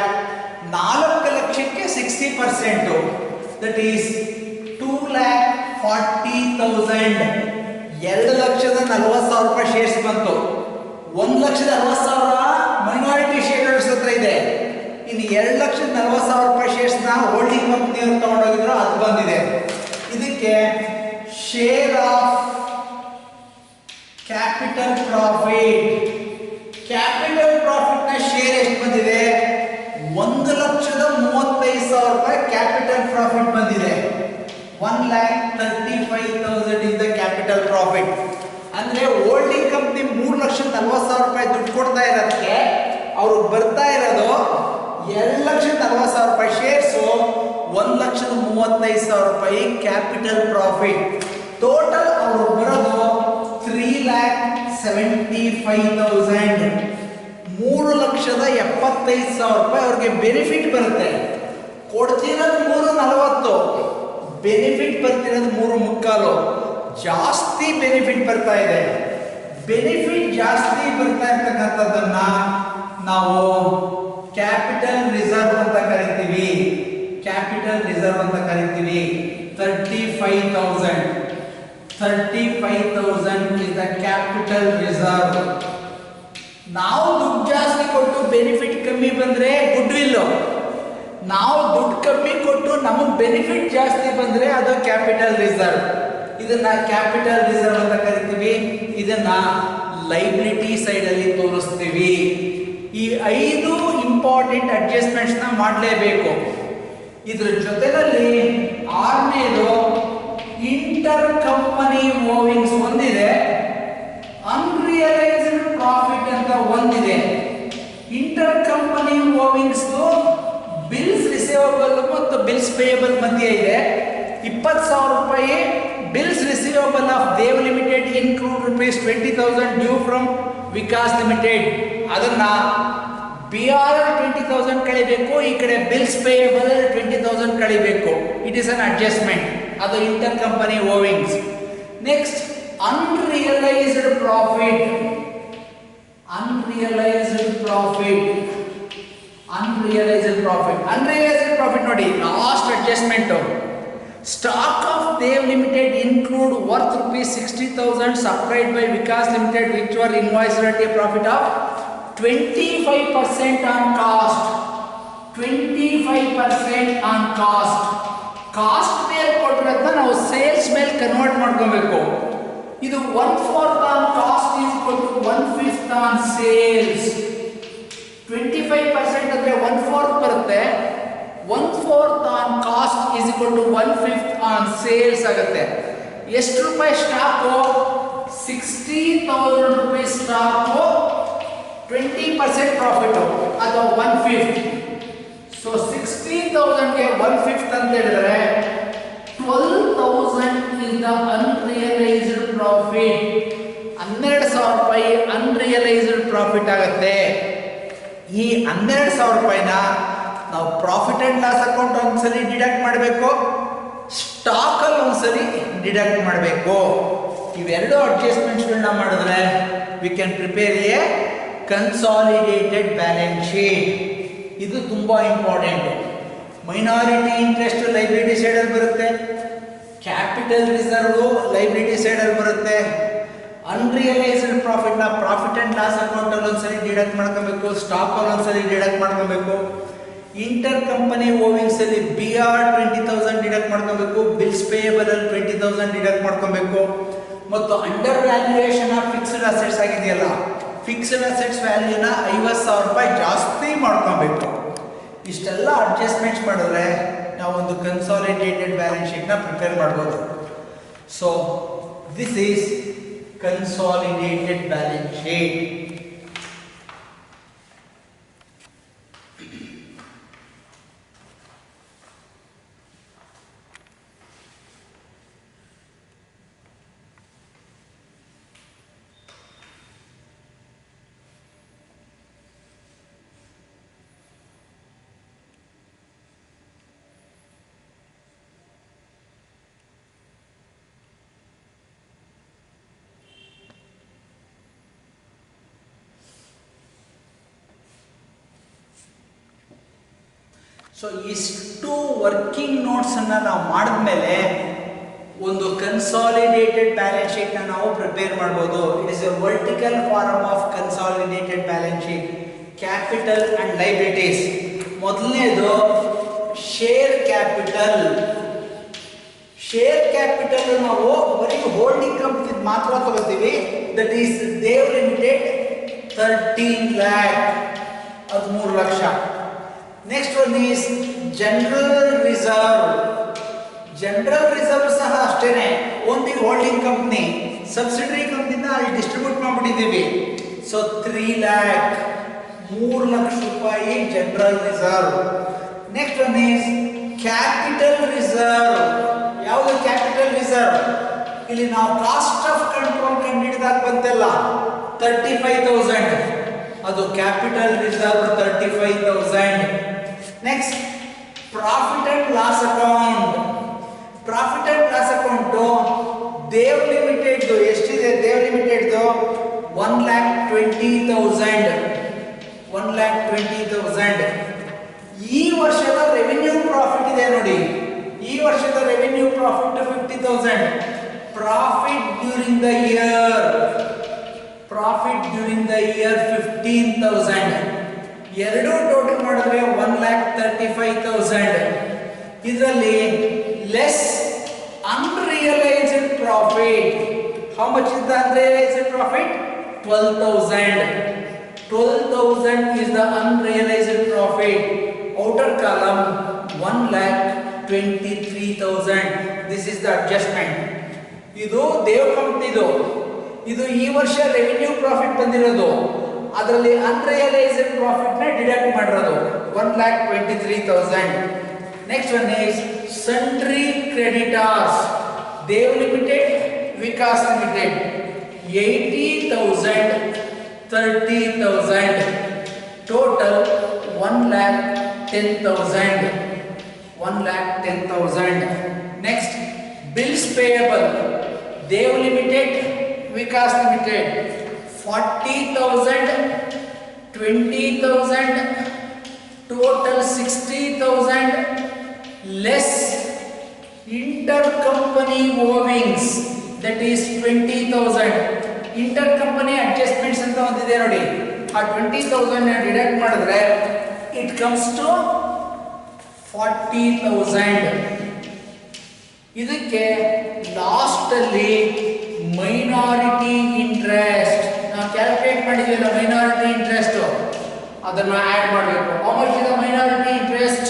Speaker 1: 4 ಲಕ್ಷಕ್ಕೆ 60%. That is 2,40,000. 2,40,000 ರೂಪಾಯಿ ಶೇರ್ಸ್ ಬಂತು. 1,60,000 ಮೈನಾರಿಟಿ ಶೇರ್ ಹೋಲ್ಡರ್ಸ್ ಹತ್ರ ಇದೆ. ಇನ್ನು 2,40,000 ರೂಪಾಯಿ ಶೇರ್ಸ್ ನ ಹೋಲ್ಡಿಂಗ್ ಕಂಪನಿಯವರು ತಗೊಂಡೋಗಿದ್ರು, ಅದು ಬಂದಿದೆ. ಇದಕ್ಕೆ share of capital profit. Capital profit ನ ಶೇರ್ ಎಷ್ಟು ಬಂದಿದೆ? 1,35,000 ರೂಪಾಯಿ ಕ್ಯಾಪಿಟಲ್ ಪ್ರಾಫಿಟ್ ಬಂದಿದೆ. 1,35,000 is the capital profit. ಅಂದರೆ ಹೋಲ್ಡಿಂಗ್ ಕಂಪ್ನಿ 3,40,000 ದುಡ್ಡು ಕೊಡ್ತಾ ಇರೋದಕ್ಕೆ ಅವ್ರಿಗೆ ಬರ್ತಾ ಇರೋದು 2,40,000 ಶೇರ್ಸು, 1,35,000 ಕ್ಯಾಪಿಟಲ್ ಪ್ರಾಫಿಟ್. ಟೋಟಲ್ ಅವರು ಬರೋದು 3,75,000. 3,75,000 ಅವ್ರಿಗೆ ಬೆನಿಫಿಟ್ ಬರುತ್ತೆ. ಕೊಡ್ತಿರೋದು 3,40, ಬೆನಿಫಿಟ್ ಬರ್ತಿರೋದು 3,3. ಜಾಸ್ತಿ ಬೆನಿಫಿಟ್ ಬರ್ತಾ ಇದೆ. ಬೆನಿಫಿಟ್ ಜಾಸ್ತಿ ಬರ್ತಾ ಇರ್ತಕ್ಕಂಥದ್ದನ್ನ ನಾವು ಕ್ಯಾಪಿಟಲ್ ರಿಸರ್ವ್ ಅಂತ ಕರಿತೀವಿ. ಕ್ಯಾಪಿಟಲ್ ರಿಸರ್ವ್ ಅಂತ ಕರಿತೀವಿ. 35,000 ಇಸ್ ದ ಕ್ಯಾಪಿಟಲ್ ರಿಸರ್ವ್. ನಾವು ದುಡ್ಡು ಜಾಸ್ತಿ ಕೊಟ್ಟು ಬೆನಿಫಿಟ್ ಕಮ್ಮಿ ಬಂದ್ರೆ ಗುಡ್ ವಿಲ್. ನಾವು ದುಡ್ಡು ಕಮ್ಮಿ ಕೊಟ್ಟು ನಮಗೆ ಬೆನಿಫಿಟ್ ಜಾಸ್ತಿ ಬಂದ್ರೆ ಅದು ಕ್ಯಾಪಿಟಲ್ ರಿಸರ್ವ್. ಇದನ್ನ ಕ್ಯಾಪಿಟಲ್ ರಿಸರ್ವ್ ಅಂತ ಕರಿತೀವಿ. ಇದನ್ನ ಲೈಬಿಲಿಟಿ ಸೈಡ್ ಅಲ್ಲಿ ತೋರಿಸ್ತೀವಿ. ಈ 5 ಇಂಪಾರ್ಟೆಂಟ್ ಅಡ್ಜಸ್ಟ್ಮೆಂಟ್ಸ್ ನ ಮಾಡಲೇಬೇಕು. ಇದ್ರ ಜೊತೆಯಲ್ಲಿ 6ನೇದು ಇಂಟರ್ ಕಂಪನಿ ಮೂವಿಂಗ್ಸ್ ಒಂದಿದೆ, ಅನ್ರಿಯಲೈಸ್ಡ್ ಪ್ರಾಫಿಟ್ ಅಂತ ಒಂದಿದೆ. Inter company owings bills receivable ಮತ್ತು ಬಿಲ್ಸ್ ಪೇಯಬಲ್ ಮಧ್ಯೆ ಇದೆ. 20,000 ರೂಪಾಯಿ bills receivable of Dev limited include ₹20,000 due from Vikas limited. ಅದನ್ನ BR 20,000 ಕಳಿಬೇಕು, ಈ ಕಡೆ ಬಿಲ್ಸ್ ಪೇಯಬಲ್ 20,000 ಕಳಿಬೇಕು. It is an adjustment. ಅದು inter company owings. Next unrealised profit. Unrealised profit ನೋಡಿ, last adjustment. Stock of Dev limited include worth ₹60,000 supplied by Vikas limited which were invoiced at a profit of 25% on cost. 25% on cost. Cost ಮೇಲೆ ಕೊಟ್ಟಿರೋದನ್ನ ನಾವು sales ಮೇಲೆ convert ಮಾಡ್ಕೋಬೇಕು. ಇದು 1/4 on cost is equal to 1/5 on sales. 25% ಅಂದ್ರೆ 1/4 ಬರುತ್ತೆ. 1/4 on cost is equal to 1/5 on sales ಆಗುತ್ತೆ. ಎಷ್ಟು ರೂಪಾಯಿ ಸ್ಟಾಕು? 60,000 ರೂಪಾಯಿ ಸ್ಟಾಕು. 20% ಪ್ರಾಫಿಟ್, ಅದು 1/5. ಸೊ 60,000ಗೆ 1/5 ಅಂತ ಹೇಳಿದ್ರೆ 12,000 ಇಸ್ ದ ಅನ್ರಿಯಲೈಸ್ಡ್ ಪ್ರಾಫಿಟ್. 12,000 ರೂಪಾಯಿ ಅನ್ರಿಯಲೈಸ್ಡ್ ಪ್ರಾಫಿಟ್ ಆಗುತ್ತೆ. ಈ 12,000 ರೂಪಾಯಿನ ನಾವು ಪ್ರಾಫಿಟ್ ಅಂಡ್ ಲಾಸ್ ಅಕೌಂಟ್ ಒಂದ್ಸಲಿ ಡಿಡಕ್ಟ್ ಮಾಡಬೇಕು, ಸ್ಟಾಕ್ ಅಲ್ಲಿ ಒಂದ್ಸಲಿ ಡಿಡಕ್ಟ್ ಮಾಡಬೇಕು. ಇವೆರಡು ಅಡ್ಜಸ್ಟ್ಮೆಂಟ್ಸ್ಗಳನ್ನ ಮಾಡಿದ್ರೆ we can prepare A consolidated balance sheet. ಇದು ತುಂಬ ಇಂಪಾರ್ಟೆಂಟ್. ಮೈನಾರಿಟಿ ಇಂಟ್ರೆಸ್ಟ್ ಲೈಬಿಲಿಟಿ ಸೈಡಲ್ಲಿ ಬರುತ್ತೆ, ಕ್ಯಾಪಿಟಲ್ ರಿಸರ್ವ್ ಲೈಬಿಲಿಟಿ ಸೈಡಲ್ಲಿ ಬರುತ್ತೆ. ಅನ್ರಿಯಲೈಸ್ಡ್ ಪ್ರಾಫಿಟ್ನ ಪ್ರಾಫಿಟ್ ಆ್ಯಂಡ್ ಲಾಸ್ ಅಕೌಂಟಲ್ಲಿ ಒಂದ್ಸಲಿ ಡಿಡಕ್ಟ್ ಮಾಡ್ಕೋಬೇಕು, ಸ್ಟಾಕಲ್ಲಿ ಒಂದ್ಸಲಿ ಡಿಡಕ್ಟ್ ಮಾಡ್ಕೋಬೇಕು. ಇಂಟರ್ ಕಂಪನಿ ಓವಿಂಗ್ಸಲ್ಲಿ BR 20,000 ಡಿಡಕ್ಟ್ ಮಾಡ್ಕೋಬೇಕು, ಬಿಲ್ಸ್ ಪೇಯಬಲಲ್ಲಿ 20,000 ಡಿಡಕ್ಟ್ ಮಾಡ್ಕೋಬೇಕು. ಮತ್ತು under valuation of fixed assets ಆಗಿದೆಯಲ್ಲ, ಫಿಕ್ಸ್ಡ್ ಅಸೆಟ್ಸ್ ವ್ಯಾಲ್ಯೂನ 50,000 ರೂಪಾಯಿ ಜಾಸ್ತಿ ಮಾಡ್ಕೊಬೇಕು. ಇಷ್ಟೆಲ್ಲ ಅಡ್ಜಸ್ಟ್ಮೆಂಟ್ಸ್ ಮಾಡಿದ್ರೆ ನಾವು ಒಂದು ಕನ್ಸಾಲಿಡೇಟೆಡ್ ಬ್ಯಾಲೆನ್ಸ್ ಶೀಟ್ನ ಪ್ರಿಪೇರ್ ಮಾಡ್ಬೋದು. So this is consolidated balance sheet. So ಇಷ್ಟು ವರ್ಕಿಂಗ್ ನೋಟ್ಸನ್ನು ನಾವು ಮಾಡಿದ್ಮೇಲೆ ಒಂದು ಕನ್ಸಾಲಿಡೇಟೆಡ್ ಬ್ಯಾಲೆನ್ಸ್ ಶೀಟ್ನ ನಾವು ಪ್ರಿಪೇರ್ ಮಾಡ್ಬೋದು. It is a vertical form of consolidated balance sheet. Capital and liabilities. ಮೊದಲನೇದು ಶೇರ್ ಕ್ಯಾಪಿಟಲ್. ಶೇರ್ ಕ್ಯಾಪಿಟಲ್ ನಾವು ಬರೀ ಹೋಲ್ಡಿಂಗ್ ಕಂಪ್ನಿ ಮಾತ್ರ ತಗೋತೀವಿ. That is Dev limited 13 lakh, 13 lakh. Next one is general reserve. General reserve ಸಹ ಅಷ್ಟೇನೆ, only holding company, subsidiary ಕಂಪ್ನಿನ ಅಲ್ಲಿ distribute ಮಾಡಿಬಿಟ್ಟಿದ್ದೀವಿ. ಸೊ 3 lakh, 3 ಲಕ್ಷ ರೂಪಾಯಿ general reserve. Next one is capital reserve. ಯಾವುದು ಕ್ಯಾಪಿಟಲ್ ರಿಸರ್ವ್? ಇಲ್ಲಿ ನಾವು ಕಾಸ್ಟ್ ಆಫ್ ಕಂಟ್ರೋಲ್ ಕಂಡುಹಿಡಿದಾಗ ಬಂತಲ್ಲ 35,000, ಅದು capital reserve 35,000. Next profit and loss account. Profit and loss account Dev limited ಎಷ್ಟಿದೆ? ದೇವ್ ಲಿಮಿಟೆಡ್ದು 1,20,000. 1,20,000. ಈ ವರ್ಷದ ರೆವಿನ್ಯೂ ಪ್ರಾಫಿಟ್ ಇದೆ ನೋಡಿ, ಈ ವರ್ಷದ revenue profit 50,000. Profit during the year, profit during the year 15,000. ಎರಡೂ ಟೋಟಲ್ ಮಾಡಿದ್ರೆ 1,35,000. ಇದರಲ್ಲಿ less unrealised profit. How much is the unrealised profit? 12,000. 12,000 is the unrealized profit. Outer column 1,23,000. This is the adjustment. ಇದು ದೇವ್ ಕಂಪ್ನಿದು, ಇದು ಈ ವರ್ಷ ರೆವಿನ್ಯೂ ಪ್ರಾಫಿಟ್ ಬಂದಿರೋದು, ಅದರಲ್ಲಿ ಅನ್ರಿಯಲೈಸ್ಡ್ ಪ್ರಾಫಿಟ್ ನ ಡಿಡಕ್ಟ್ ಮಾಡಿರೋದು 1,23,000. Next one is sundry creditors. Dev limited, Vikas limited 80,000, 30,000. Total 1,10,000. 1,10,000. Next bills payable. Dev limited, Vikas limited 40,000, 20,000. Total 60,000 less intercompany owings, that is 20,000. Intercompany adjustments ಅಂತ ಒಂದಿದೆ ನೋಡಿ, ಆ 20,000 ಡಿಡಕ್ಟ್ ಮಾಡಿದ್ರೆ ಇಟ್ ಕಮ್ಸ್ ಟು 40,000. ಇದಕ್ಕೆ ಲಾಸ್ಟ್ ಅಲ್ಲಿ ಮೈನಾರಿಟಿ ಇಂಟ್ರೆಸ್ಟ್ ನಾವು ಕ್ಯಾಲ್ಕುಲೇಟ್ ಮಾಡಿದ್ವಿ, ಮೈನಾರಿಟಿ ಇಂಟ್ರೆಸ್ಟ್ ಅದನ್ನ ಆಡ್ ಮಾಡಬೇಕು. How much is the minority interest?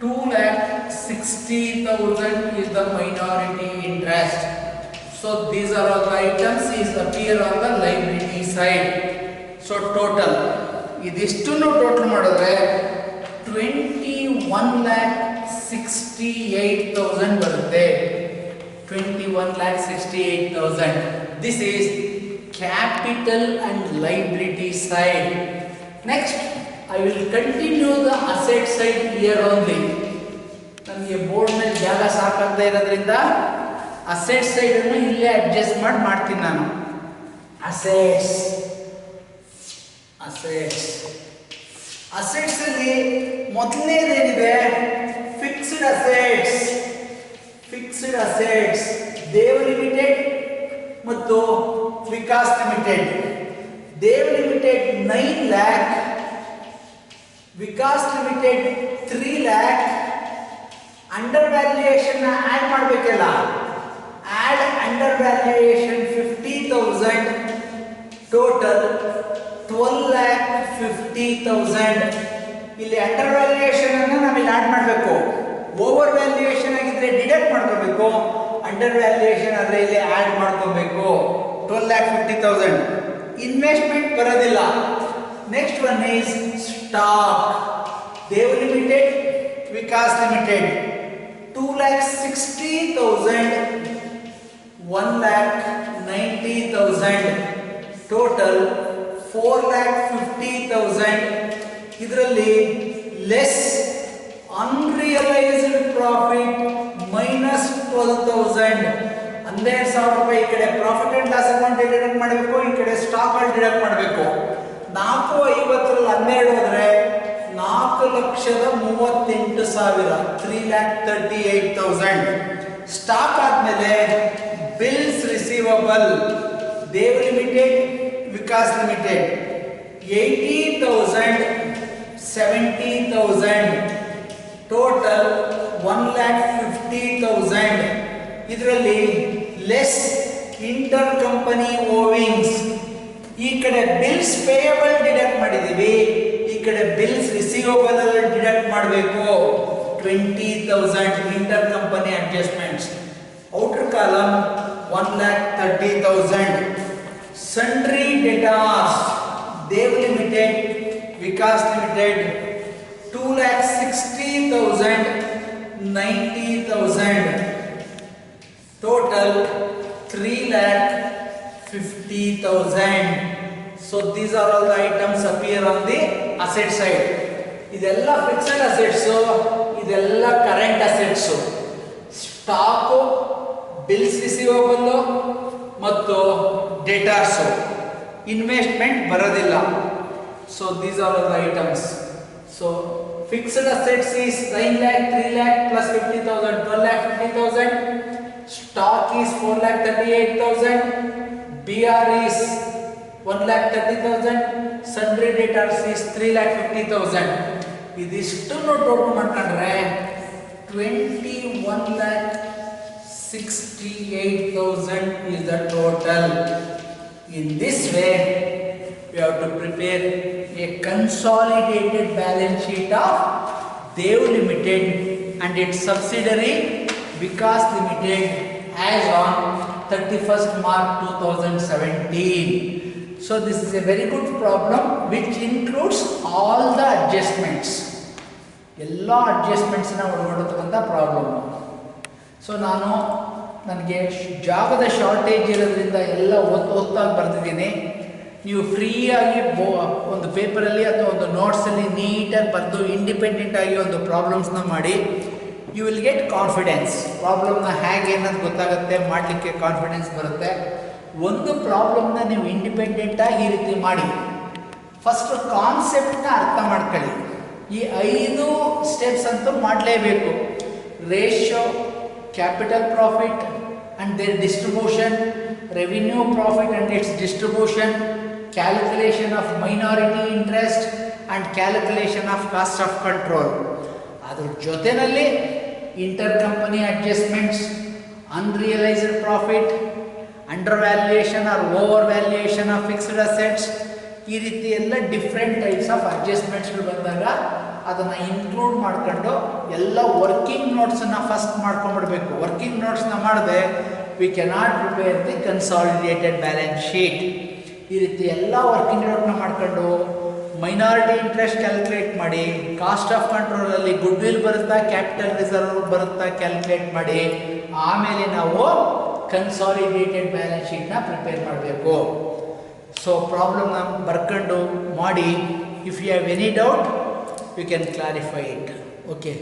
Speaker 1: 2,60,000 is the minority interest. So these are all the items is appear on the liability side. So total ಇದಿಷ್ಟನ್ನು total ಮಾಡಿದ್ರೆ 21,68,000 ಬರುತ್ತೆ. 21,68,000. This is capital and liability side. Next I will continue the asset side here only. ನನಗೆ board ಮೇಲೆ ಜಾಗ ಸಾಕಾಗದೇ ಇರೋದ್ರಿಂದ asset side ಅನ್ನು ಇಲ್ಲೇ adjust ಮಾಡ್ತೀನಿ ನಾನು. ಅಸೆಟ್ಸ್ ಅಸೆಟ್ಸ್ ಅಸೆಟ್ಸ್ ಅಲ್ಲಿ ಮೊದಲನೇದೇನಿದೆ? Fixed assets. Fixed assets Dev limited ಮತ್ತು Vikas limited. Dev limited 9 lakh, Vikas limited 3 lakh. Under valuation add ಮಾಡಬೇಕಲ್ಲ, ಆಡ್ ಅಂಡರ್ ವ್ಯಾಲ್ಯೂಯೇಷನ್ 50,000. ಟೋಟಲ್ 12,50,000. ಇಲ್ಲಿ ಅಂಡರ್ ವ್ಯಾಲ್ಯೂಯೇಷನ್ ಅನ್ನು ನಾವಿಲ್ಲಿ ಆಡ್ ಮಾಡಬೇಕು. ಓವರ್ ವ್ಯಾಲ್ಯೂಯೇಷನ್ ಆಗಿದ್ರೆ ಡಿಡಕ್ಟ್ ಮಾಡ್ಕೋಬೇಕು, ಅಂಡರ್ ವ್ಯಾಲ್ಯೂಯೇಷನ್ ಆದ್ರೆ ಇಲ್ಲಿ ಆಡ್ ಮಾಡ್ಕೋಬೇಕು. 12,50,000. ಇನ್ವೆಸ್ಟ್ಮೆಂಟ್ ಬರೋದಿಲ್ಲ. Next one is stock. Dev limited, Vikas limited 2,60,000, 1,90,000. Total 4,50,000. ಇದರಲ್ಲಿ ಲೆಸ್ ಅನ್ರಿಯಲೈಸ್ಡ್ ಪ್ರಾಫಿಟ್ ಮೈನಸ್ 12,000. 12,000 ರೂಪಾಯಿ ಈ ಕಡೆ profit and loss account deduct ಮಾಡಬೇಕು, ಈ ಕಡೆ ಸ್ಟಾಕ್ ಅಲ್ಲಿ ಡಿಡಕ್ಟ್ ಮಾಡಬೇಕು. 450 12 ಹೋದ್ರೆ 4,38,000, 3,38,000. ಸ್ಟಾಕ್ ಆದ್ಮೇಲೆ bills receivable. Dev limited, Vikas limited 80,000, 70,000. Total 1,50,000. ಇದರಲ್ಲಿ ಲೆಸ್ ಇಂಟರ್ ಕಂಪನಿ ಓವಿಂಗ್ಸ್. ಈ ಕಡೆ ಬಿಲ್ಸ್ ಪೇಯಬಲ್ ಡಿಡಕ್ಟ್ ಮಾಡಿದೀವಿ, ಈ ಕಡೆ ಬಿಲ್ಸ್ ರಿಸೀವಬಲ್ ಅಲ್ಲಿ ಡಿಡಕ್ಟ್ ಮಾಡಬೇಕು. 20,000 intercompany adjustments. Outer column 1,30,000. Sundry debtors, Dev Limited, Vikas Limited, 2,60,000, 90,000. Total 3,50,000. So these are all the items appear on the asset side. ಇದೆಲ್ಲ fixed assets, ಇದೆಲ್ಲ current assets. Stock, bills receivable ಮತ್ತು ಡೇಟಾರ್ಸ್, investment ಬರೋದಿಲ್ಲ. So these are all the items. So fixed assets is 9 lakh, 3 lakh plus 50,000, 12,50,000. Stock is 4,38,000. BR is 1,30,000. Sundry debtors is 3,50,000. ಇದಿಷ್ಟನ್ನು total ಮಾಡ್ಕೊಂಡ್ರೆ 21,68,000 is the total. In this way, we have to prepare a consolidated balance sheet of Dev Limited and its subsidiary Vikas Limited as on 31st March 2017. So this is a very good problem which includes all the adjustments. ಎಲ್ಲ ಅಡ್ಜಸ್ಟ್ಮೆಂಟ್ಸ್ನ ಒಳಗೊಂಡಿರ್ತಕ್ಕಂಥ problem. So ನನಗೆ ಜಾಗದ shortage ಇರೋದ್ರಿಂದ ಎಲ್ಲ ಓದ್ತಾಗಿ ಬರ್ತಿದ್ದೀನಿ. ನೀವು ಫ್ರೀಯಾಗಿ ಒಂದು ಪೇಪರಲ್ಲಿ ಅಥವಾ ಒಂದು ನೋಟ್ಸಲ್ಲಿ ನೀಟಾಗಿ ಬರೆದು ಇಂಡಿಪೆಂಡೆಂಟಾಗಿ ಒಂದು ಪ್ರಾಬ್ಲಮ್ಸ್ನ ಮಾಡಿ, ಯು ವಿಲ್ ಗೆಟ್ ಕಾನ್ಫಿಡೆನ್ಸ್. ಪ್ರಾಬ್ಲಮ್ನ ಹೇಗೆ ಅನ್ನೋದು ಗೊತ್ತಾಗುತ್ತೆ, ಮಾಡಲಿಕ್ಕೆ ಕಾನ್ಫಿಡೆನ್ಸ್ ಬರುತ್ತೆ. ಒಂದು ಪ್ರಾಬ್ಲಮ್ನ ನೀವು ಇಂಡಿಪೆಂಡೆಂಟಾಗಿ ಈ ರೀತಿ ಮಾಡಿ, ಫಸ್ಟ್ ಕಾನ್ಸೆಪ್ಟ್ನ ಅರ್ಥ ಮಾಡ್ಕೊಳ್ಳಿ. ಈ 5 ಸ್ಟೆಪ್ಸ್ ಅಂತೂ ಮಾಡಲೇಬೇಕು. Ratio, capital profit and their distribution, revenue profit and its distribution, calculation of minority interest and calculation of cost of control. ಅದ್ರ ಜೊತೆಯಲ್ಲಿ inter company adjustments, unrealised profit, under valuation or over valuation of fixed assets, ಈ ರೀತಿ ಎಲ್ಲ different types of ಅಡ್ಜಸ್ಟ್ಮೆಂಟ್ಸ್ಗಳು ಬಂದಾಗ ಅದನ್ನು include ಮಾಡ್ಕೊಂಡು ಎಲ್ಲ working ನೋಟ್ಸನ್ನು ಫಸ್ಟ್ ಮಾಡ್ಕೊಂಡ್ಬಿಡ್ಬೇಕು. ವರ್ಕಿಂಗ್ ನೋಟ್ಸ್ನ ಮಾಡದೆ we cannot prepare the consolidated balance sheet. ಈ ರೀತಿ ಎಲ್ಲ ವರ್ಕಿಂಗ್ ನೋಟ್ನ ಮಾಡ್ಕೊಂಡು ಮೈನಾರಿಟಿ ಇಂಟ್ರೆಸ್ಟ್ ಕ್ಯಾಲ್ಕುಲೇಟ್ ಮಾಡಿ, ಕಾಸ್ಟ್ ಆಫ್ ಕಂಟ್ರೋಲಲ್ಲಿ ಗುಡ್ ವಿಲ್ ಬರುತ್ತಾ, ಕ್ಯಾಪಿಟಲ್ ರಿಸರ್ವ್ ಬರುತ್ತಾ ಕ್ಯಾಲ್ಕುಲೇಟ್ ಮಾಡಿ, ಆಮೇಲೆ ನಾವು ಕನ್ಸಾಲಿಡೇಟೆಡ್ ಬ್ಯಾಲೆನ್ಸ್ ಶೀಟ್ನ ಪ್ರಿಪೇರ್ ಮಾಡಬೇಕು. ಸೊ ಪ್ರಾಬ್ಲಮ್ನ ಬರ್ಕೊಂಡು ಮಾಡಿ. If you have any doubt you can clarify it. Okay,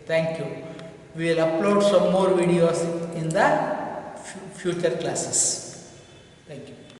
Speaker 1: thank you. We will upload some more videos in the future classes.